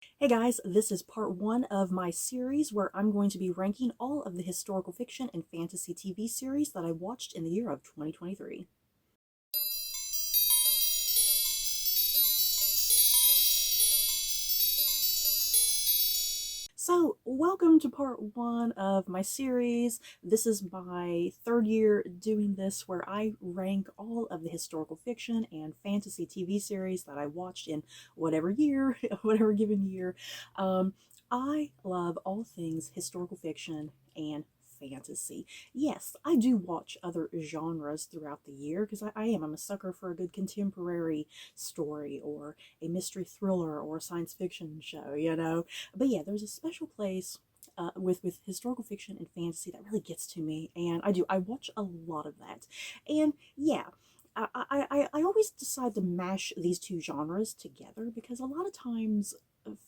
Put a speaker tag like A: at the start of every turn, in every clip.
A: Hey guys, this is part one of my series where I'm going to be ranking all of the historical fiction and fantasy TV series that I watched in the year of 2023. So, welcome to part one of my series. This is my third year doing this where I rank all of the historical fiction and fantasy TV series that I watched in whatever year, whatever given year. Um, I love all things historical fiction and fantasy. Yes, I do watch other genres throughout the year because I'm a sucker for a good contemporary story or a mystery thriller or a science fiction show. But yeah, there's a special place with historical fiction and fantasy that really gets to me, and I watch a lot of that, and yeah. I always decide to mash these two genres together because a lot of times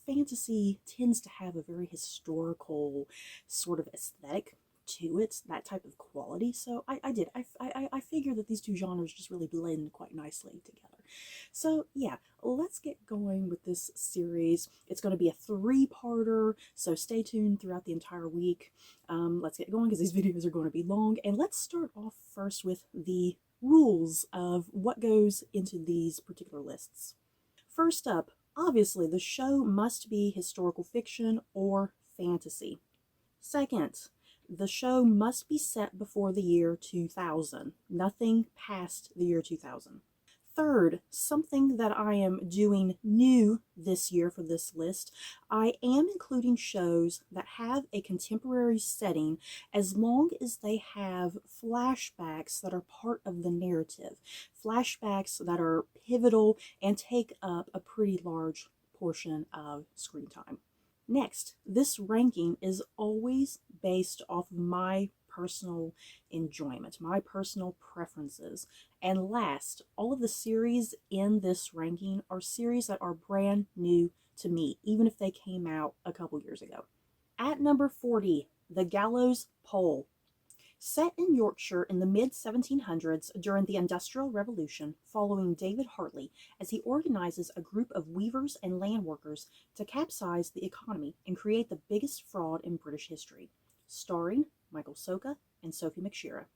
A: fantasy tends to have a very historical sort of aesthetic to it, that type of quality. So I figure that these two genres just really blend quite nicely together. So yeah, let's get going with this series. It's going to be a three-parter, so stay tuned throughout the entire week. Let's get going because these videos are going to be long, and let's start off first with the rules of what goes into these particular lists. First up, obviously, the show must be historical fiction or fantasy. Second, the show must be set before the year 2000, nothing past the year 2000. Third, something that I am doing new this year for this list, I am including shows that have a contemporary setting as long as they have flashbacks that are part of the narrative, flashbacks that are pivotal and take up a pretty large portion of screen time. Next, this ranking is always based off of my personal enjoyment, my personal preferences. And last, all of the series in this ranking are series that are brand new to me, even if they came out a couple years ago. At number 40, The Gallows Pole. Set in Yorkshire in the mid 1700s during the Industrial Revolution, following David Hartley as he organizes a group of weavers and land workers to capsize the economy and create the biggest fraud in British history. Starring Michael Soka and Sophie McShera.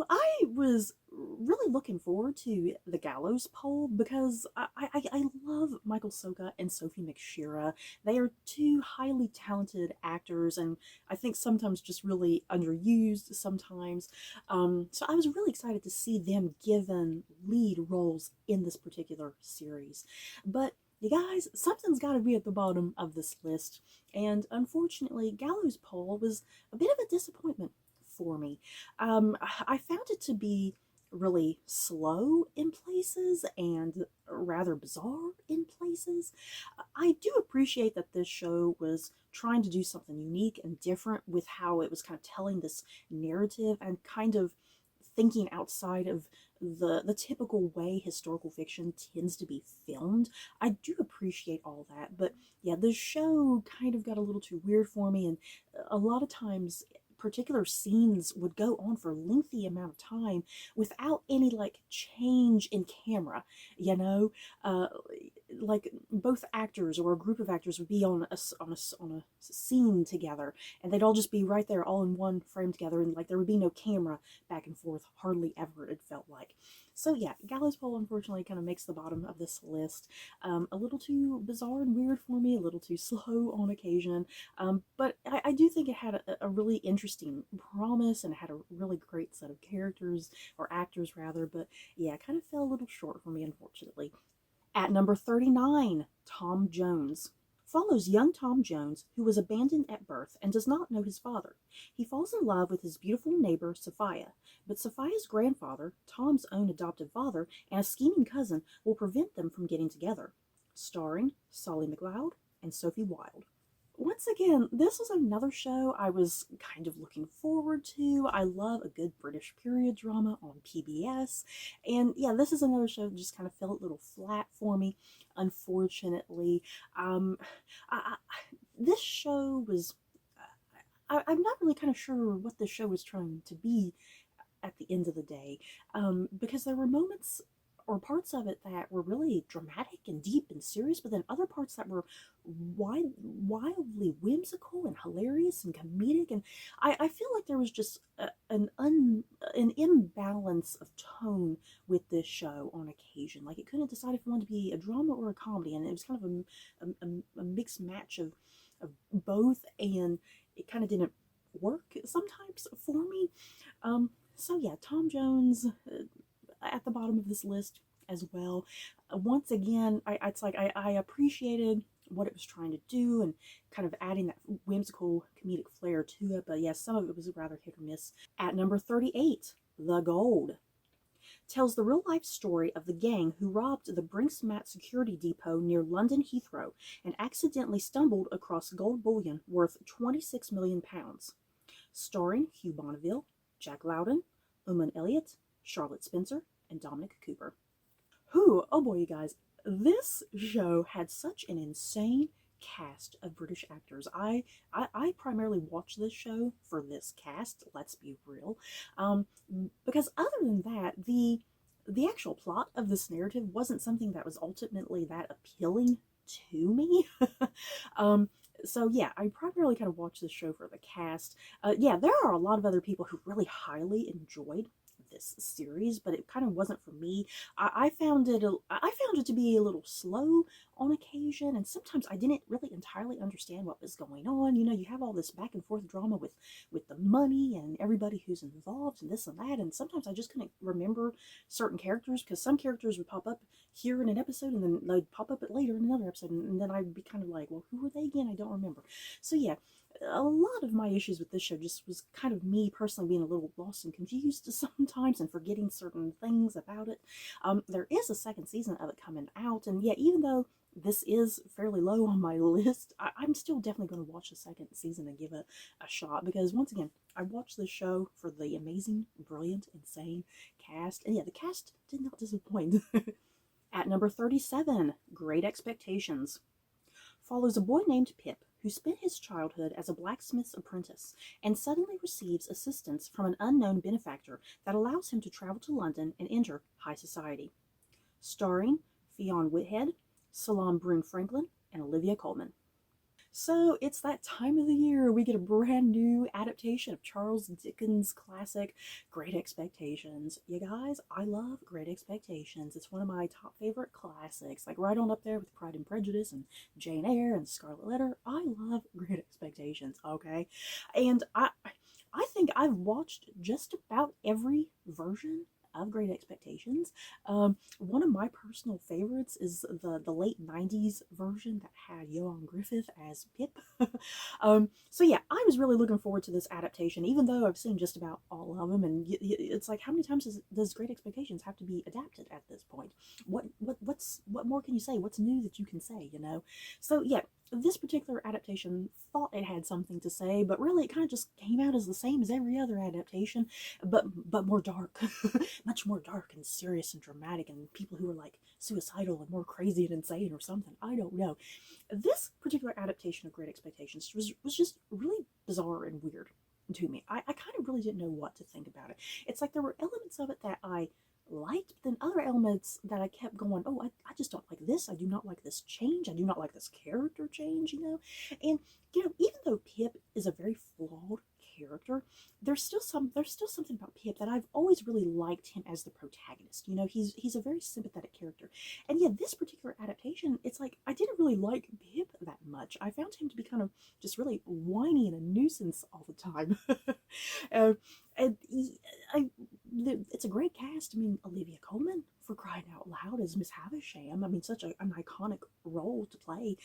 A: I was really looking forward to the Gallows Pole because I love Michael Soka and Sophie McShera. They are two highly talented actors, and I think sometimes just really underused sometimes. So I was really excited to see them given lead roles in this particular series. But you guys, something's got to be at the bottom of this list, and unfortunately, Gallows Pole was a bit of a disappointment for me. I found it to be really slow in places and rather bizarre in places. I do appreciate that this show was trying to do something unique and different with how it was kind of telling this narrative and kind of thinking outside of the typical way historical fiction tends to be filmed. I do appreciate all that, but yeah, the show kind of got a little too weird for me, and a lot of times particular scenes would go on for a lengthy amount of time without any like change in camera, you know uh, like both actors or a group of actors would be on a scene together, and they'd all just be right there all in one frame together, and like there would be no camera back and forth hardly ever, it felt like. So yeah, Gallows Pole unfortunately kind of makes the bottom of this list. A little too bizarre and weird for me, a little too slow on occasion, but I do think it had a really interesting promise, and it had a really great set of characters, or actors rather, but yeah, kind of fell a little short for me, unfortunately. At number 39, Tom Jones. Follows young Tom Jones, who was abandoned at birth and does not know his father. He falls in love with his beautiful neighbor, Sophia, but Sophia's grandfather, Tom's own adoptive father, and a scheming cousin will prevent them from getting together. Starring Solly McLeod and Sophie Wilde. Once again, this was another show I was kind of looking forward to. I love a good British period drama on PBS. And yeah, this is another show that just kind of fell a little flat for me, unfortunately. Um, this show was. I'm not really kind of sure what the show was trying to be at the end of the day, because there were moments or parts of it that were really dramatic and deep and serious, but then other parts that were wildly whimsical and hilarious and comedic. And I feel like there was just an imbalance of tone with this show on occasion. Like, it couldn't decide if it wanted to be a drama or a comedy, and it was kind of a mixed match of both, and it kind of didn't work sometimes for me. So yeah, Tom Jones at the bottom of this list as well. Once again, I appreciated what it was trying to do and kind of adding that whimsical comedic flair to it, but yes, some of it was rather hit or miss. At number 38, The Gold tells the real-life story of the gang who robbed the Brinksmat security depot near London Heathrow and accidentally stumbled across gold bullion worth £26 million. Starring Hugh Bonneville, Jack Lowden, Eamon Elliott, Charlotte Spencer, and Dominic Cooper. Who, oh boy, you guys, this show had such an insane cast of British actors. I primarily watch this show for this cast, let's be real, because other than that, the actual plot of this narrative wasn't something that was ultimately that appealing to me. So yeah, I primarily kind of watch this show for the cast. Yeah, there are a lot of other people who really highly enjoyed this series, but it kind of wasn't for me. I found it to be a little slow on occasion, and sometimes I didn't really entirely understand what was going on. You know, you have all this back and forth drama with the money and everybody who's involved and this and that, and sometimes I just couldn't remember certain characters, because some characters would pop up here in an episode and then they'd pop up later in another episode, and then I'd be kind of like, well, who are they again? I don't remember. So yeah, a lot of my issues with this show just was kind of me personally being a little lost and confused sometimes and forgetting certain things about it. There is a second season of it coming out, and yeah, even though this is fairly low on my list, I'm still definitely going to watch the second season and give it a shot, because once again, I watched this show for the amazing, brilliant, insane cast, and yeah, the cast did not disappoint. At number 37, Great Expectations follows a boy named Pip who spent his childhood as a blacksmith's apprentice and suddenly receives assistance from an unknown benefactor that allows him to travel to London and enter high society. Starring Fionn Whithead, Salaam Brune Franklin, and Olivia Colman. So it's that time of the year we get a brand new adaptation of Charles Dickens' classic Great Expectations. You guys, I love Great Expectations. It's one of my top favorite classics, like right on up there with Pride and Prejudice and Jane Eyre and Scarlet Letter. I love Great Expectations, okay? And I think I've watched just about every version of Great Expectations. One of my personal favorites is the late 90s version that had Johan Griffith as Pip. So yeah, I was really looking forward to this adaptation, even though I've seen just about all of them, and it's like, how many times does Great Expectations have to be adapted at this point? What more can you say? What's new that you can say, you know? So yeah, this particular adaptation thought it had something to say, but really it kind of just came out as the same as every other adaptation, but more dark. Much more dark and serious and dramatic, and people who are like suicidal and more crazy and insane or something. I don't know. This particular adaptation of Great Expectations was just really bizarre and weird to me. I kind of really didn't know what to think about it. It's like there were elements of it that I liked, but then other elements that I kept going, oh, I just don't like this. I do not like this change. I do not like this character change, you know? And, you know, even though Pip is a very flawed character, there's still something about Pip that I've always really liked him as the protagonist. You know, he's a very sympathetic character. And yeah, this particular adaptation, it's like I didn't really like Pip that much. I found him to be kind of just really whiny and a nuisance all the time. And it's a great cast. I mean, Olivia Colman, for crying out loud, as Miss Havisham. I mean, such an iconic role to play.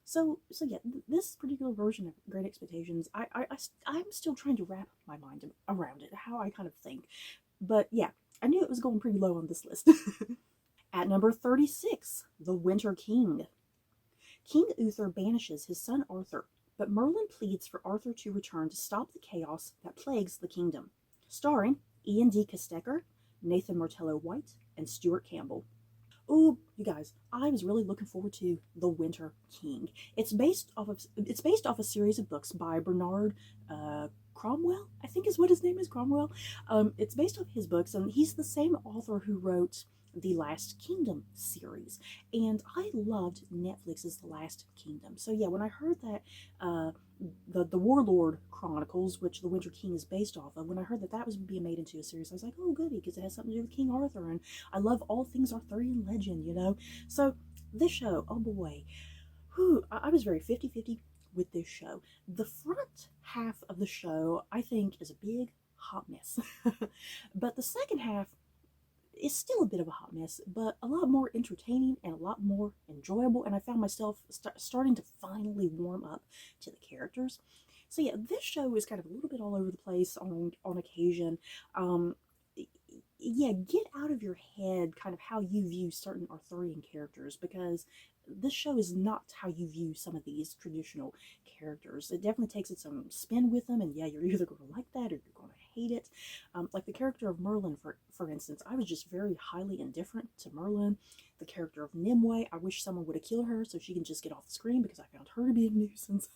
A: So yeah, this particular version of Great Expectations, I'm still trying to wrap my mind around it, how I kind of think. But yeah, I knew it was going pretty low on this list. At number 36, The Winter King. King Uther banishes his son Arthur, but Merlin pleads for Arthur to return to stop the chaos that plagues the kingdom. Starring Ian D. Costecker, Nathan Martello White, and Stuart Campbell. Oh, you guys, I was really looking forward to The Winter King. It's based off a series of books by Bernard Cromwell, I think is what his name is, Cromwell. It's based off his books, and he's the same author who wrote the Last Kingdom series, and I loved Netflix's The Last Kingdom. So yeah, when I heard that the Warlord Chronicles, which The Winter King is based off of, when I heard that that was being made into a series, I was like, oh goody, because it has something to do with King Arthur, and I love all things Arthurian legend, you know. So this show, oh boy, whew, I was very 50-50 with this show. The front half of the show, I think, is a big hot mess. But the second half is still a bit of a hot mess, but a lot more entertaining and a lot more enjoyable. And I found myself starting to finally warm up to the characters. So yeah, this show is kind of a little bit all over the place on occasion. Um, yeah, get out of your head kind of how you view certain Arthurian characters, because this show is not how you view some of these traditional characters. It definitely takes its own spin with them, and yeah, you're either going to like that or you're going to hate it. Like the character of Merlin, for instance, I was just very highly indifferent to Merlin. The character of Nimue, I wish someone would have killed her so she can just get off the screen, because I found her to be a nuisance.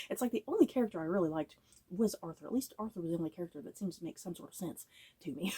A: It's like the only character I really liked was Arthur. At least Arthur was the only character that seems to make some sort of sense to me.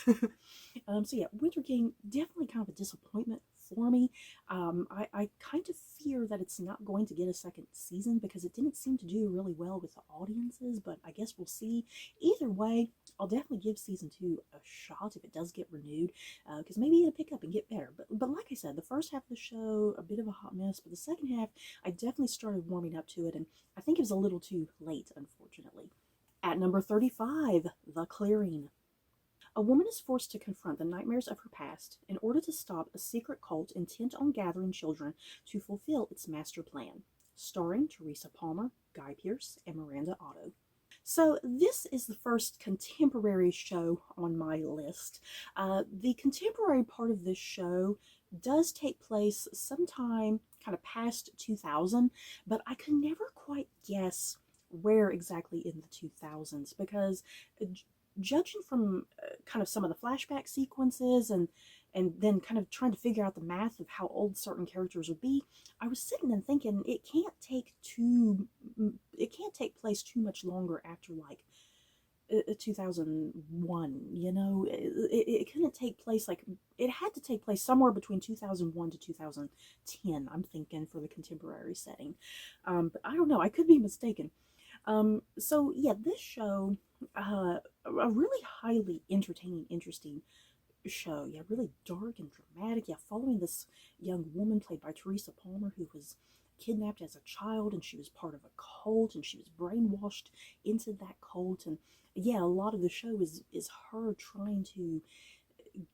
A: So yeah, Winter King, definitely kind of a disappointment for me. I kind of fear that it's not going to get a second season, because it didn't seem to do really well with the audiences, but I guess we'll see. Either way, I'll definitely give season 2 a shot if it does get renewed, because maybe it'll pick up and get better. But like I said, the first half of the show, a bit of a hot mess, but the second half, I definitely started warming up to it, and I think it was a little too late, unfortunately. At number 35, The Clearing. A woman is forced to confront the nightmares of her past in order to stop a secret cult intent on gathering children to fulfill its master plan. Starring Teresa Palmer, Guy Pearce, and Miranda Otto. So this is the first contemporary show on my list. The contemporary part of this show does take place sometime kind of past 2000, but I could never quite guess where exactly in the 2000s, because judging from kind of some of the flashback sequences and then kind of trying to figure out the math of how old certain characters would be, I was sitting and thinking it can't take place too much longer after like 2001, you know. It couldn't take place, like, it had to take place somewhere between 2001 to 2010, I'm thinking, for the contemporary setting. But I don't know, I could be mistaken. So yeah, this show, a really highly entertaining, interesting show. Yeah, really dark and dramatic. Yeah, following this young woman played by Teresa Palmer, who was kidnapped as a child, and she was part of a cult, and she was brainwashed into that cult. And yeah, a lot of the show is her trying to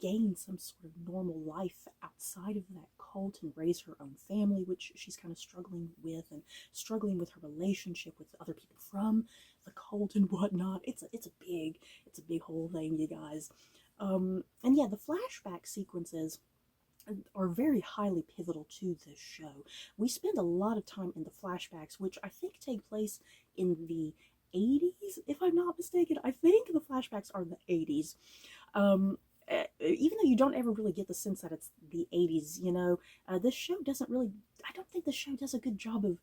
A: gain some sort of normal life outside of that cult and raise her own family, which she's kind of struggling with, and struggling with her relationship with other people from the cult and whatnot. It's a big whole thing, you guys. And yeah, the flashback sequences are very highly pivotal to this show. We spend a lot of time in the flashbacks, which I think take place in the 80s, if I'm not mistaken. I think the flashbacks are the 80s. Even though you don't ever really get the sense that it's the 80s, you know, this show doesn't really, I don't think this show does a good job of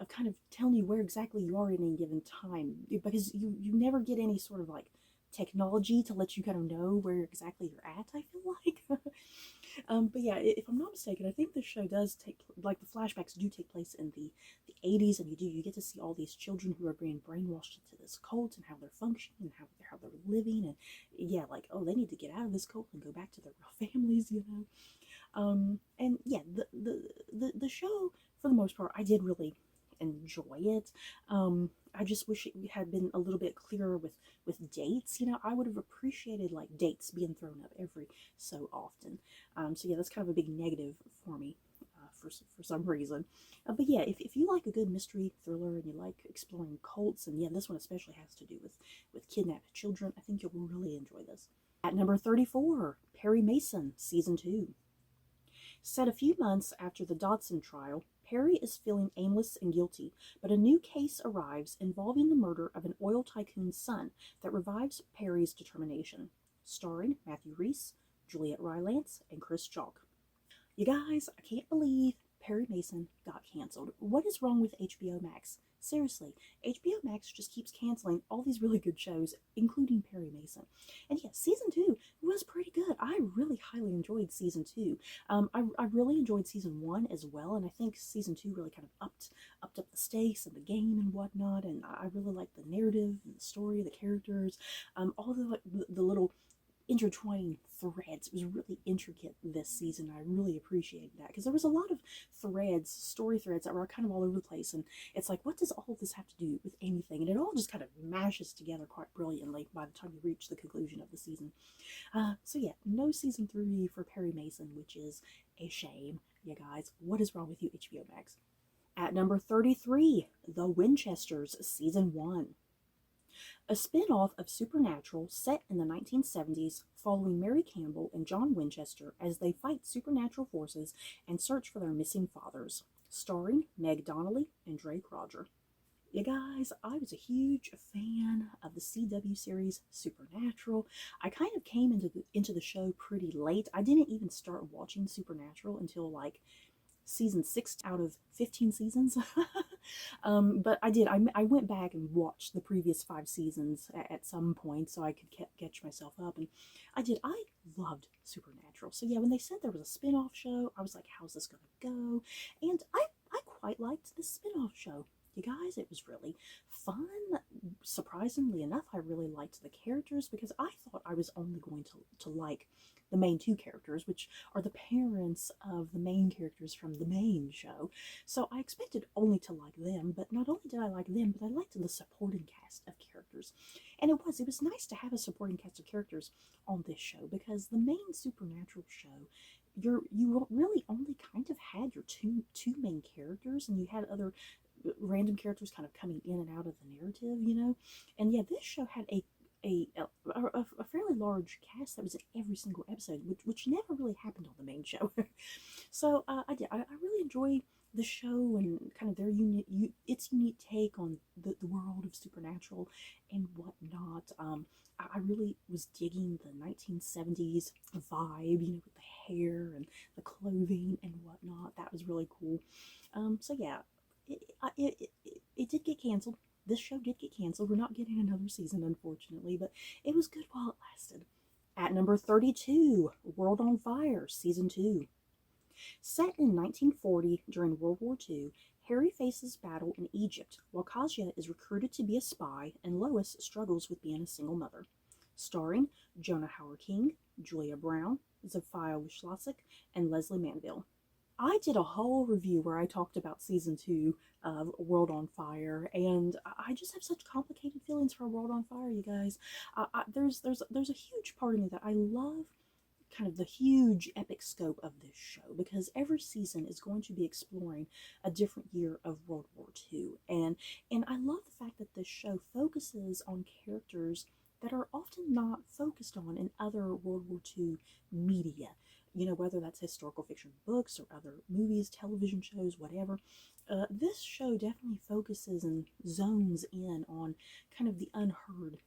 A: kind of telling you where exactly you are in any given time, because you never get any sort of like technology to let you kind of know where exactly you're at, I feel like. But yeah, if I'm not mistaken, I think this show does take, like, the flashbacks do take place in the 80s, and you get to see all these children who are being brainwashed into this cult, and how they're functioning, and how they're living, and yeah, like, oh, they need to get out of this cult and go back to their real families, you know. And yeah, the show, for the most part, I did really enjoy it. I just wish it had been a little bit clearer with dates. You know, I would have appreciated like dates being thrown up every so often. So yeah, that's kind of a big negative for me, for some reason. But yeah, if you like a good mystery thriller and you like exploring cults, and yeah, this one especially has to do with kidnapped children, I think you'll really enjoy this. At number 34, Perry Mason, Season 2. Set a few months after the Dodson trial, Perry is feeling aimless and guilty, but a new case arrives involving the murder of an oil tycoon's son that revives Perry's determination. Starring Matthew Rhys, Juliet Rylance, and Chris Chalk. You guys, I can't believe Perry Mason got canceled. What is wrong with HBO Max? Seriously, HBO Max just keeps canceling all these really good shows, including Perry Mason. And yeah, season 2 was pretty good. I really highly enjoyed season 2. I really enjoyed season 1 as well, and I think season 2 really kind of upped up the stakes of the game and whatnot, and I really liked the narrative and the story, the characters, all the little intertwining threads. It was really intricate this season. I really appreciated that because there was a lot of threads, story threads that were kind of all over the place, and it's like, what does all of this have to do with anything? And it all just kind of mashes together quite brilliantly by the time you reach the conclusion of the season. So yeah, no season 3 for Perry Mason, which is a shame. Yeah, guys, what is wrong with you, HBO Max? At number 33, The Winchesters Season 1. A spin-off of Supernatural set in the 1970s following Mary Campbell and John Winchester as they fight supernatural forces and search for their missing fathers. Starring Meg Donnelly and Drake Roger. You guys, I was a huge fan of the CW series Supernatural. I kind of came into the show pretty late. I didn't even start watching Supernatural until like season 6 out of 15 seasons. But I did. I went back and watched the previous 5 seasons at some point so I could catch myself up. And I did. I loved Supernatural. So yeah, when they said there was a spin-off show, I was like, how's this going to go? And I quite liked the spin-off show. You guys, it was really fun. Surprisingly enough, I really liked the characters because I thought I was only going to like the main 2 characters, which are the parents of the main characters from the main show. So I expected only to like them, but not only did I like them, but I liked the supporting cast of characters. And it was nice to have a supporting cast of characters on this show because the main Supernatural show, you really only kind of had your two main characters, and you had other random characters kind of coming in and out of the narrative, you know. And yeah, this show had a fairly large cast that was in every single episode, which never really happened on the main show. So I really enjoy the show and kind of their its unique take on the world of Supernatural and whatnot. I really was digging the 1970s vibe, you know, with the hair and the clothing and whatnot. That was really cool. So yeah, it did get canceled. This show did get canceled. We're not getting another season, unfortunately, but it was good while it lasted. At number 32, World on Fire, Season 2. Set in 1940 during World War II, Harry faces battle in Egypt while Kasia is recruited to be a spy and Lois struggles with being a single mother. Starring Jonah Hauer-King, Julia Brown, Zofia Wislasek, and Leslie Manville. I did a whole review where I talked about season 2 of World on Fire, and I just have such complicated feelings for World on Fire, you guys. There's a huge part of me that I love kind of the huge epic scope of this show because every season is going to be exploring a different year of World War II, and I love the fact that this show focuses on characters that are often not focused on in other World War II media. You know, whether that's historical fiction books or other movies, television shows, whatever. This show definitely focuses and zones in on kind of the unheard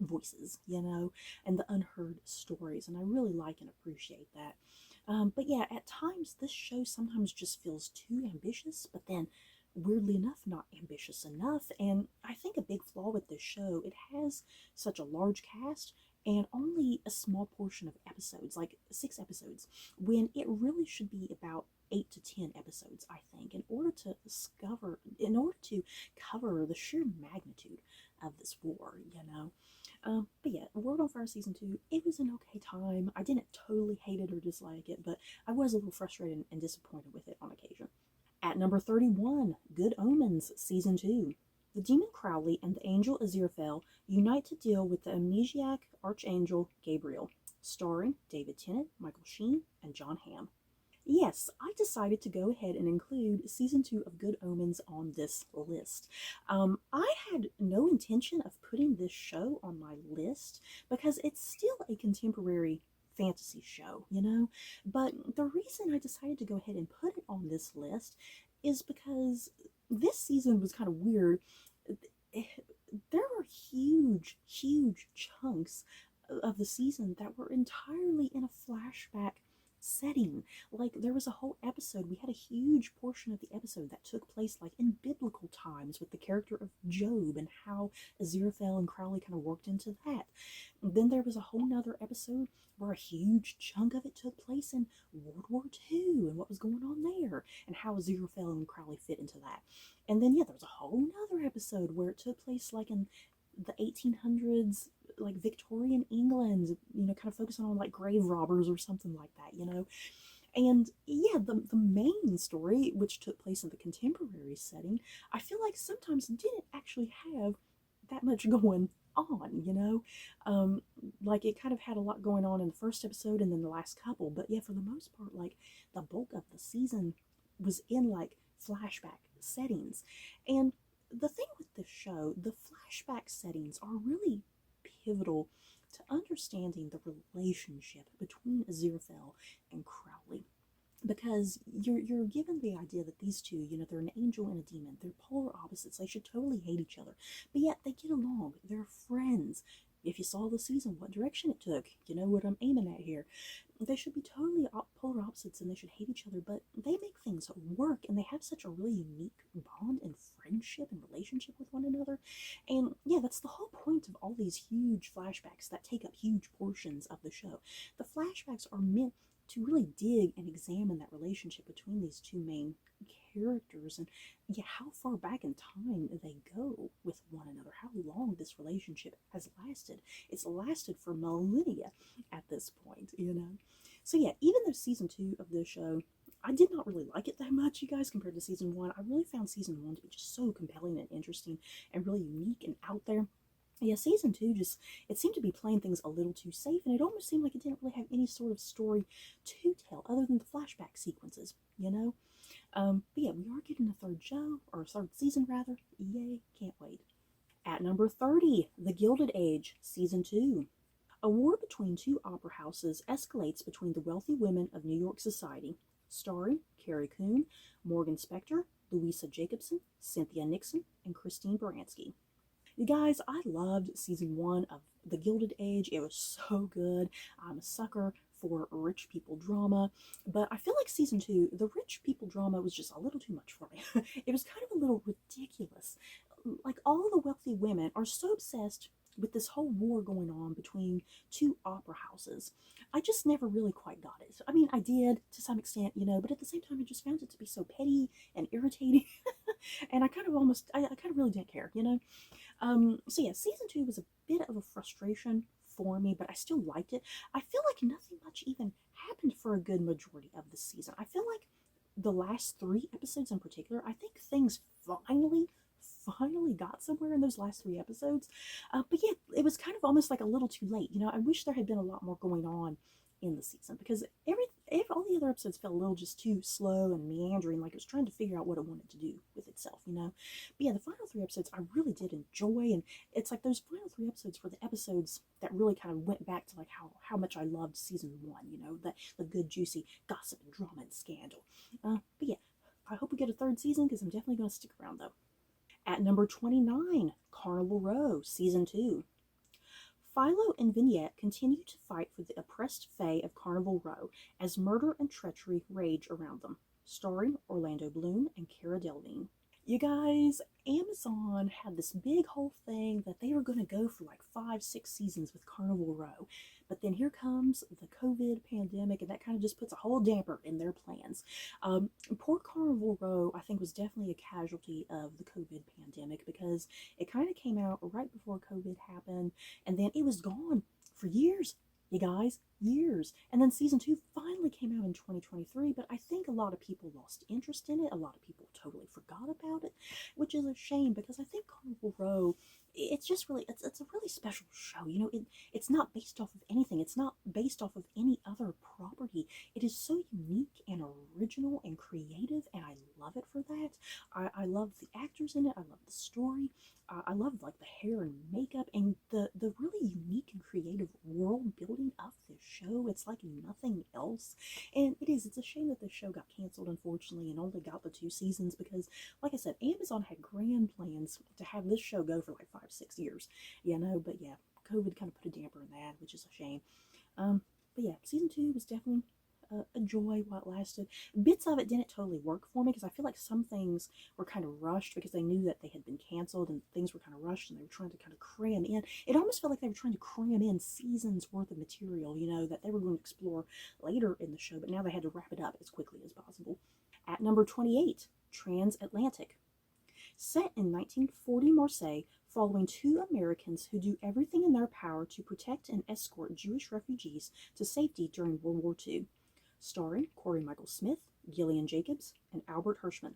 A: voices, you know, and the unheard stories, and I really like and appreciate that. But yeah, at times this show sometimes just feels too ambitious, but then weirdly enough not ambitious enough. And I think a big flaw with this show, it has such a large cast and only a small portion of episodes, like 6 episodes, when it really should be about 8 to 10 episodes, I think, in order to cover the sheer magnitude of this war, you know. But yeah, World on Fire Season 2, it was an okay time. I didn't totally hate it or dislike it, but I was a little frustrated and disappointed with it on occasion. At number 31, Good Omens Season 2. The demon Crowley and the angel Aziraphale unite to deal with the amnesiac archangel Gabriel, starring David Tennant, Michael Sheen, and John Hamm. Yes, I decided to go ahead and include Season 2 of Good Omens on this list. I had no intention of putting this show on my list because it's still a contemporary fantasy show, you know? But the reason I decided to go ahead and put it on this list is because this season was kind of weird. There were huge chunks of the season that were entirely in a flashback setting. Like, there was a whole episode, we had a huge portion of the episode that took place like in biblical times with the character of Job and how Aziraphale and Crowley kind of worked into that. And then there was a whole nother episode where a huge chunk of it took place in World War II and what was going on there and how Aziraphale and Crowley fit into that. And then, yeah, there was a whole nother episode where it took place like in the 1800s, like Victorian England, you know, kind of focusing on like grave robbers or something like that, you know. And yeah, the main story, which took place in the contemporary setting, I feel like sometimes didn't actually have that much going on, you know. Like, it kind of had a lot going on in the first episode and then the last couple, but yeah, for the most part, like, the bulk of the season was in like flashback settings. And the thing with this show, the flashback settings are really pivotal to understanding the relationship between Aziraphale and Crowley, because you're given the idea that these two, you know, they're an angel and a demon, they're polar opposites, they should totally hate each other, but yet they get along, they're friends. If you saw the season, what direction it took, you know what I'm aiming at here. They should be totally polar opposites and they should hate each other, but they make things work and they have such a really unique bond and friendship and relationship with one another. And yeah, that's the whole point of all these huge flashbacks that take up huge portions of the show. The flashbacks are meant to really dig and examine that relationship between these two main characters and yeah, how far back in time they go with one another, how long this relationship has lasted. It's lasted for millennia at this point, you know. So yeah, even though season 2 of this show, I did not really like it that much, you guys, compared to season 1. I really found season 1 to be just so compelling and interesting and really unique and out there. Yeah, season 2 just, it seemed to be playing things a little too safe, and it almost seemed like it didn't really have any sort of story to tell other than the flashback sequences, you know? But yeah, we are getting a third show, or a third season rather. Yay, can't wait. At number 30, The Gilded Age, Season 2. A war between two opera houses escalates between the wealthy women of New York society, starring Carrie Coon, Morgan Spector, Louisa Jacobson, Cynthia Nixon, and Christine Baranski. You guys, I loved season 1 of The Gilded Age. It was so good. I'm a sucker for rich people drama, but I feel like season 2, the rich people drama was just a little too much for me. It was kind of a little ridiculous. Like, all the wealthy women are so obsessed with this whole war going on between two opera houses. I just never really quite got it. I mean, I did to some extent, you know, but at the same time, I just found it to be so petty and irritating. And I kind of almost, I kind of really didn't care, you know. So yeah, season 2 was a bit of a frustration for me, but I still liked it. I feel like nothing much even happened for a good majority of the season. I feel like the last 3 episodes in particular, I think things finally got somewhere in those last 3 episodes. But yeah, it was kind of almost like a little too late. You know, I wish there had been a lot more going on in the season, because all the other episodes felt a little just too slow and meandering, like it was trying to figure out what it wanted to do with itself, you know. But yeah, the final 3 episodes I really did enjoy, and it's like those final 3 episodes were the episodes that really kind of went back to like how much I loved season 1, you know, the good juicy gossip and drama and scandal. But yeah, I hope we get a 3rd season, because I'm definitely going to stick around though. At number 29, Carnival Row, Season 2. Philo and Vignette continue to fight for the oppressed Fae of Carnival Row as murder and treachery rage around them. Starring Orlando Bloom and Cara Delevingne. You guys, Amazon had this big whole thing that they were going to go for like 5-6 seasons with Carnival Row. But then here comes the COVID pandemic, and that kind of just puts a whole damper in their plans. Poor Carnival Row, I think, was definitely a casualty of the COVID pandemic, because it kind of came out right before COVID happened, and then it was gone for years. You guys, years. And then season 2 finally came out in 2023, but I think a lot of people lost interest in it. A lot of people totally forgot about it, which is a shame, because I think Carnival Row, it's just really, it's a really special show. You know, it's not based off of anything. It's not based off of any other property. It is so unique and original and creative, and I love it for that. I love the actors in it. I love the story. I love like the hair and makeup and the really unique and creative world building of this show. It's like nothing else, and it's a shame that this show got canceled, unfortunately, and only got the 2 seasons, because like I said, Amazon had grand plans to have this show go for like 5-6 years, you know. But yeah, COVID kind of put a damper in that, which is a shame. But yeah, season 2 was definitely a joy while it lasted. Bits of it didn't totally work for me because I feel like some things were kind of rushed because they knew that they had been canceled and things were kind of rushed and they were trying to kind of cram in. It almost felt like they were trying to cram in seasons worth of material, you know, that they were going to explore later in the show, but now they had to wrap it up as quickly as possible. At number 28, Transatlantic. Set in 1940 Marseille, following two Americans who do everything in their power to protect and escort Jewish refugees to safety during World War II. Starring Corey Michael Smith, Gillian Jacobs, and Albert Hirschman.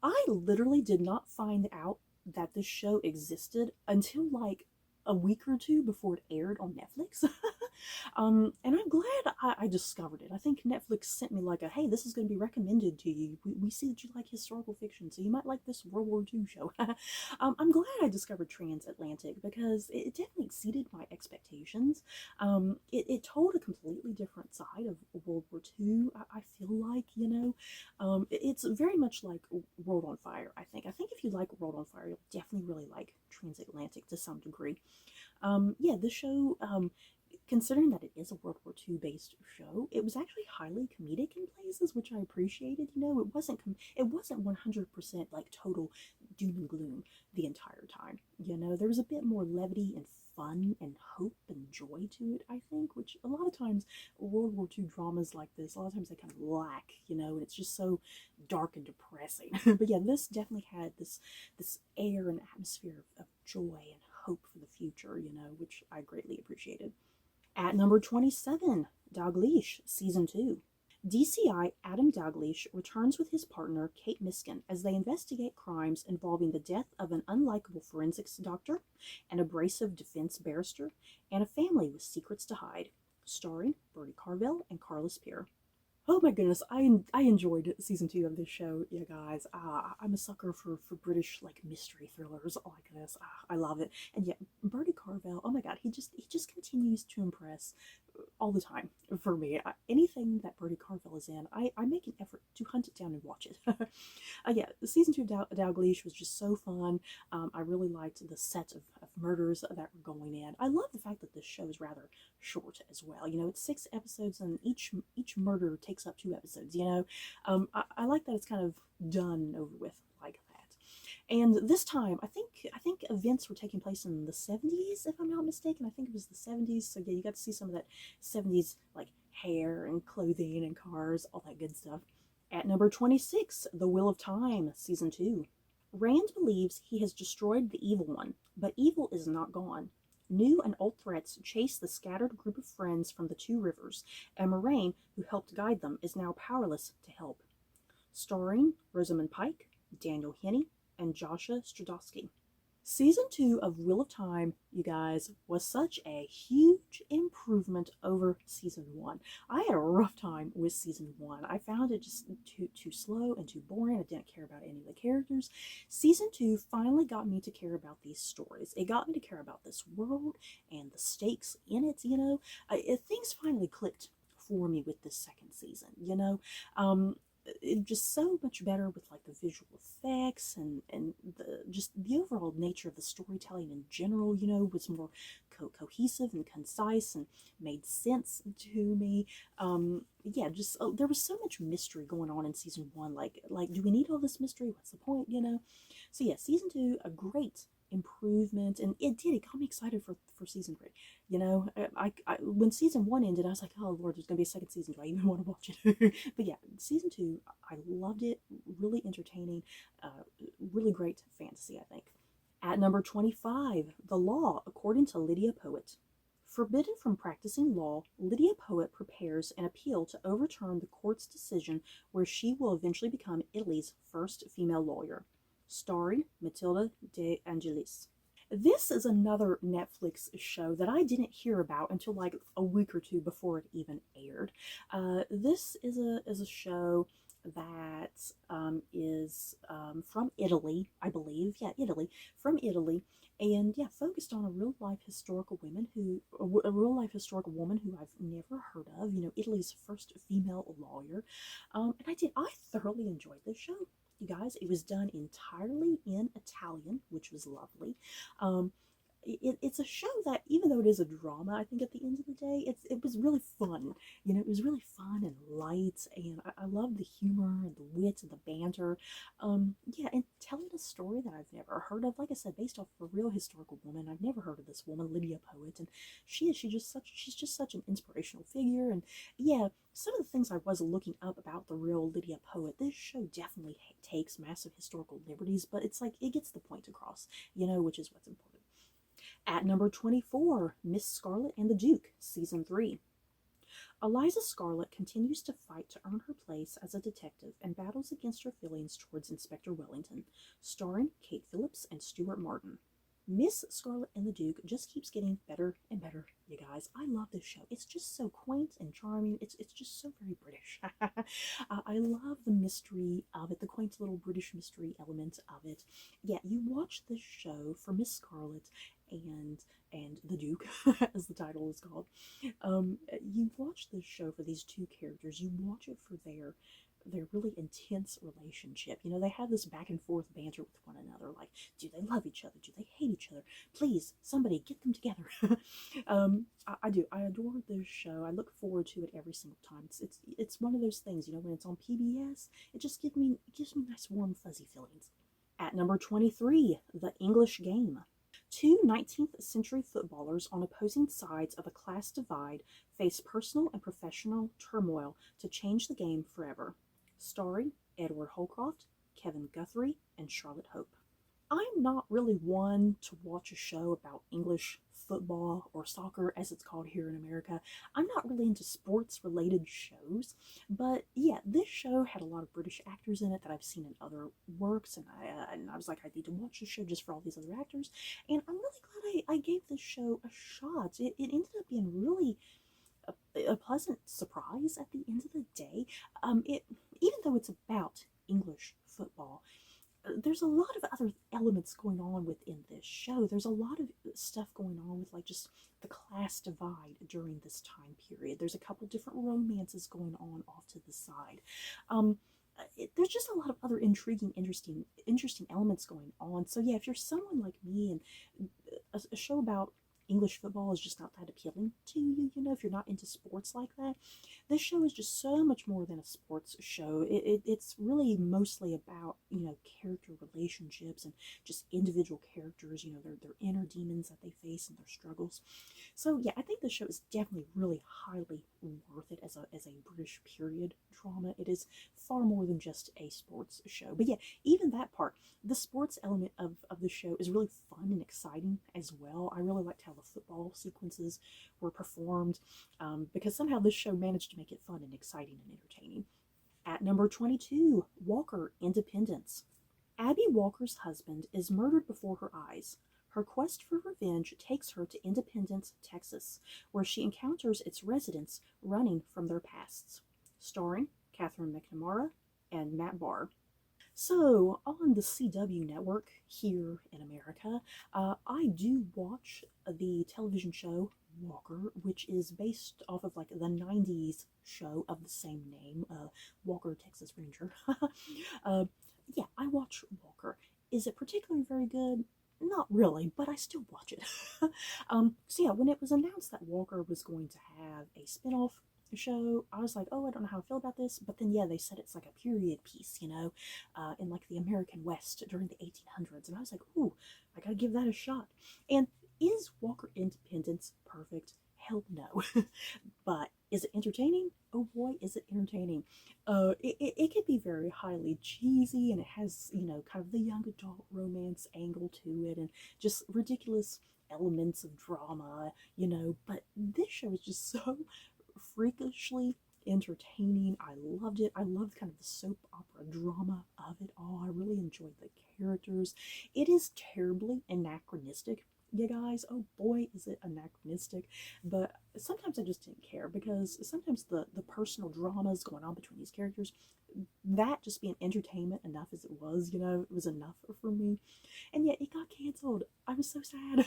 A: I literally did not find out that this show existed until like a week or two before it aired on Netflix. And I'm glad I discovered it. I think Netflix sent me like a, hey, this is going to be recommended to you. We see that you like historical fiction, so you might like this World War II show. I'm glad I discovered Transatlantic because it definitely exceeded my expectations. It told a completely different side of World War II, I feel like, you know. It's very much like World on Fire, I think. I think if you like World on Fire, you'll definitely really like Transatlantic to some degree. Yeah, this show, considering that it is a World War II based show, it was actually highly comedic in places, which I appreciated. You know, it wasn't 100% like total doom and gloom the entire time. You know, there was a bit more levity and fun and hope and joy to it, I think, which a lot of times World War II dramas like this, a lot of times they kind of lack, you know, and it's just so dark and depressing. But yeah, this definitely had this air and atmosphere of joy and hope for the future, you know, which I greatly appreciated. At number 27, Dalgleish, Season 2. DCI Adam Dalgleish returns with his partner Kate Miskin as they investigate crimes involving the death of an unlikable forensics doctor, an abrasive defense barrister, and a family with secrets to hide. Starring Bertie Carvel and Carlos Pierre. Oh my goodness, I enjoyed season 2 of this show, you guys. I'm a sucker for British like mystery thrillers like this. I love it. And yet Bertie Carvel, oh my god, he just continues to impress all the time for me. Anything that Bertie Carvel is in, I make an effort to hunt it down and watch it. Yeah, season 2 of Dalgleish was just so fun. I really liked the set of murders that were going in. I love the fact that this show is rather short as well. You know, it's 6 episodes and each murder takes up 2 episodes, you know. I like that it's kind of done and over with like that. And this time, I think events were taking place in the 70s, if I'm not mistaken. I think it was the 70s. So yeah, you got to see some of that 70s like hair and clothing and cars, all that good stuff. At number 26, The Wheel of Time, Season 2. Rand believes he has destroyed the evil one, but evil is not gone. New and old threats chase the scattered group of friends from the Two Rivers, and Moraine, who helped guide them, is now powerless to help. Starring Rosamund Pike, Daniel Henney, and Joshua Stradowski. Season 2 of Wheel of Time, you guys, was such a huge improvement over Season 1. I had a rough time with Season 1. I found it just too slow and too boring. I didn't care about any of the characters. Season 2 finally got me to care about these stories. It got me to care about this world and the stakes in it, you know. Things finally clicked for me with this second season, you know. It just so much better with like the visual effects and the overall nature of the storytelling in general, you know, was more cohesive and concise and made sense to me. Yeah, just there was so much mystery going on in season 1. Like do we need all this mystery? What's the point, you know? So yeah, season 2, a great improvement, and it got me excited for season 3. You know, I when season 1 ended, I was like, oh lord, there's gonna be a second season. Do I even want to watch it? But yeah, season 2, I loved it. Really entertaining, really great fantasy, I think. At number 25, The Law, according to Lydia Poet. Forbidden from practicing law, Lydia Poet prepares an appeal to overturn the court's decision where she will eventually become Italy's first female lawyer. Starring Matilda De Angelis. This is another Netflix show that I didn't hear about until like a week or two before it even aired. This is a show that is from Italy, I believe. Yeah, Italy, from Italy, and yeah, focused on a real life historical woman who I've never heard of. You know, Italy's first female lawyer, and I thoroughly enjoyed this show. You guys, it was done entirely in Italian, which was lovely. it's a show that, even though it is a drama, I think at the end of the day, it was really fun. You know, it was really fun and light, and I love the humor and the wit and the banter. Yeah, and telling a story that I've never heard of, like I said, based off of a real historical woman. I've never heard of this woman, Lydia Poet, and she's just such an inspirational figure. And yeah, some of the things I was looking up about the real Lydia Poet, this show definitely takes massive historical liberties, but it's like it gets the point across, you know, which is what's important. At number 24, Miss Scarlet and the Duke, Season 3. Eliza Scarlet continues to fight to earn her place as a detective and battles against her feelings towards Inspector Wellington, starring Kate Phillips and Stuart Martin. Miss Scarlet and the Duke just keeps getting better and better, you guys. I love this show. It's just so quaint and charming. It's just so very British. I love the mystery of it, the quaint little British mystery element of it. Yeah, you watch this show for Miss Scarlet and the Duke, as the title is called. You watch this show for these two characters. You watch it for their really intense relationship. You know, they have this back and forth banter with one another. Like, do they love each other? Do they hate each other? Please, somebody get them together. I do. I adore this show. I look forward to it every single time. It's one of those things, you know, when it's on PBS, it just gives me nice warm fuzzy feelings. At number 23, The English Game. Two 19th century footballers on opposing sides of a class divide face personal and professional turmoil to change the game forever. Starring Edward Holcroft, Kevin Guthrie, and Charlotte Hope. I'm not really one to watch a show about English football or soccer, as it's called here in America. I'm not really into sports related shows, but yeah, this show had a lot of British actors in it that I've seen in other works, and I was like, I need to watch this show just for all these other actors, and I'm really glad I gave this show a shot. It ended up being really a pleasant surprise at the end of the day. Even though it's about English football, there's a lot of other elements going on within this show. There's a lot of stuff going on with like just the class divide during this time period. There's a couple different romances going on off to the side. There's just a lot of other intriguing, interesting elements going on. So yeah, if you're someone like me and a show about English football is just not that appealing to you, you know, if you're not into sports like that, this show is just so much more than a sports show. It's really mostly about, you know, character relationships and just individual characters, you know, their inner demons that they face and their struggles. So yeah, I think the show is definitely really highly worth it as a British period drama. It is far more than just a sports show. But yeah, even that part, the sports element of the show is really fun and exciting as well. I really liked how the football sequences were performed, because somehow this show managed to make it fun and exciting and entertaining. At number 22, Walker, Independence. Abby Walker's husband is murdered before her eyes. Her quest for revenge takes her to Independence, Texas, where she encounters its residents running from their pasts. Starring Catherine McNamara and Matt Barr. So, on the CW network here in America, I do watch the television show Walker, which is based off of like the 90s show of the same name, Walker, Texas Ranger. Yeah, I watch Walker. Is it particularly very good? Not really, but I still watch it. So yeah, when it was announced that Walker was going to have a spin-off show, I was like, oh, I don't know how I feel about this. But then yeah, they said it's like a period piece, you know, in like the American West during the 1800s, and I was like, ooh, I gotta give that a shot. And is Walker Independence perfect? Hell no. But is it entertaining? Oh boy, is it entertaining. It can be very highly cheesy, and it has, you know, kind of the young adult romance angle to it, and just ridiculous elements of drama, you know, but this show is just so freakishly entertaining. I loved it. I loved kind of the soap opera drama of it all. I really enjoyed the characters. It is terribly anachronistic, you guys. Oh boy, is it anachronistic. But sometimes I just didn't care, because sometimes the personal dramas going on between these characters, that just being entertainment enough as it was, you know, it was enough for me. And yet it got canceled. I was so sad.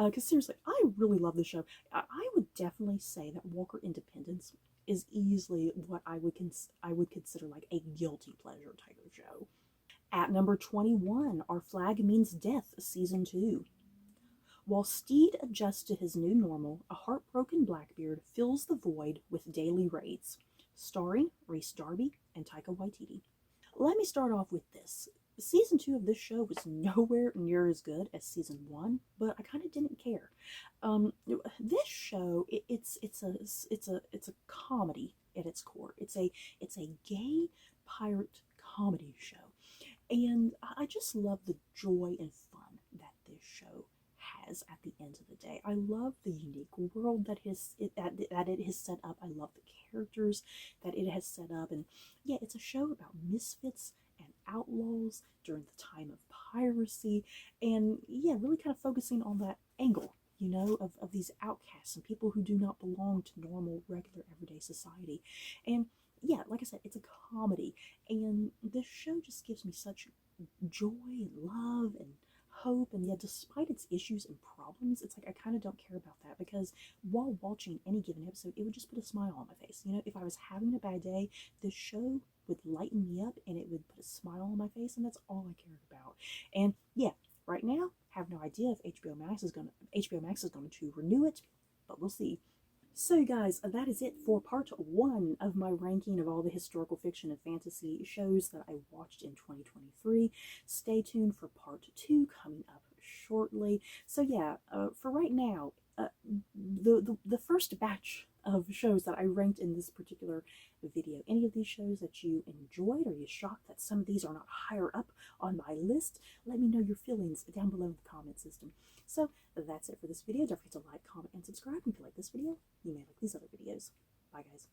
A: Because seriously, I really love the show. I would definitely say that Walker Independence is easily what I would consider like a guilty pleasure type of show. At number 21, Our Flag Means Death, Season 2. While Steed adjusts to his new normal, a heartbroken Blackbeard fills the void with daily raids. Starring Rhys Darby and Taika Waititi. Let me start off with this. Season 2 of this show was nowhere near as good as season 1, but I kind of didn't care. This show, it's a comedy at its core. It's a gay pirate comedy show, and I just love the joy and fun that this show has at the end of the day. I love the unique world that it has set up. I love the characters that it has set up, and yeah, it's a show about misfits and outlaws during the time of piracy, and yeah, really kind of focusing on that angle, you know, of these outcasts and people who do not belong to normal, regular, everyday society. And yeah, like I said, it's a comedy, and this show just gives me such joy and love and hope. And yet, despite its issues and problems, it's like I kind of don't care about that, because while watching any given episode, it would just put a smile on my face. You know, if I was having a bad day, this show would lighten me up and it would put a smile on my face, and that's all I cared about. And yeah, right now, I have no idea if HBO Max is going to renew it, but we'll see. So guys, that is it for part 1 of my ranking of all the historical fiction and fantasy shows that I watched in 2023. Stay tuned for part 2 coming up shortly. So yeah, for right now, the first batch of shows that I ranked in this particular video, any of these shows that you enjoyed, or you shocked that some of these are not higher up on my list, let me know your feelings down below in the comment system. So that's it for this video. Don't forget to like, comment, and subscribe. If you like this video, you may like these other videos. Bye guys.